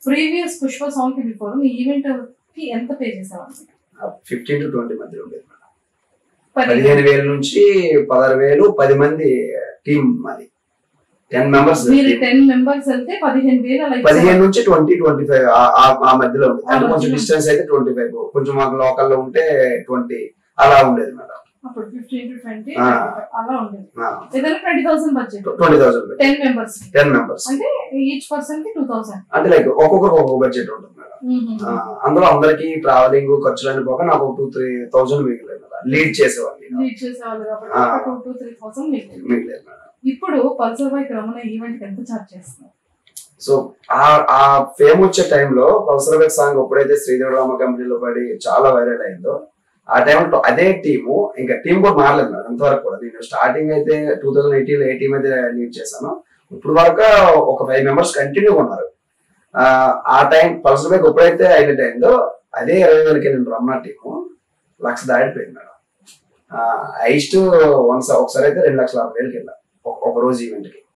Previous Pushpa song కి before me event కి ఎంత పే చేసేవాళ్ళు? 15 to 20 మధ్యలో ఉండేది మేడం. 15,000 నుంచి 16,000. 10 మంది టీమ్ మాది, 10 మెంబర్స్. మీరు 10 మెంబర్స్ వెళ్తే 15,000 అలా 15 నుంచి 20, 25 ఆ మధ్యలో ఉండేది. అంటే కొంచెం డిస్టెన్స్ అయితే 25, కొంచెం మాకు లోకల్లో ఉంటే 20 అలా ఉండేది మేడం. అప్పుడు 15 to 20 అలా ఉండేది. ఏదైనా 20,000 బడ్జెట్, 20,000 10 మెంబర్స్ అంటే ఈచ్ పర్సన్ కి 2,000. అంటే లైక్ ఒక్కొక్కరికి ఒక్కొక్క బడ్జెట్ ఉంటుంది మేడం. అందులో అందరికి ట్రావెలింగ్ ఖర్చులన్నీ పోక నాకు 2-3,000 మిగిలేదు మేడం. లీడ్ చేసేవాళ్ళు కాబట్టి 2-3,000 మిగిలేదు మేడం. ఇప్పుడు పల్సర్ బైక్ రమణ ఈవెంట్ ఎంత చార్జ్ చేస్తున్నారు? సో ఆ ఫేమ్ వచ్చే టైంలో పల్సర్ బైక్ సాంగ్ ఎప్పుడైతే శ్రీదేవి రామ కంపెనీలో పడి చాలా వైరల్ అయిందో ఆ టైంలో అదే టీము, ఇంకా టీం కూడా మారలేదు మేడం ఇంతవరకు కూడా. నేను స్టార్టింగ్ అయితే 2018లో ఏ టీం అయితే లీడ్ చేశాను, ఇప్పుడు వరకు ఒక 5 మెంబర్స్ కంటిన్యూ ఉన్నారు. ఆ టైం పల్సర్ బైక్ ఎప్పుడైతే హైలైట్ అయిందో అదే 20,000కి వెళ్ళిన రమణ టీము 1,00,000 దాటిపోయింది మేడం. హైయెస్ట్ ఒకసారి అయితే 2,60,000 వెళ్ళాం ఒక రోజు ఈవెంట్ కి.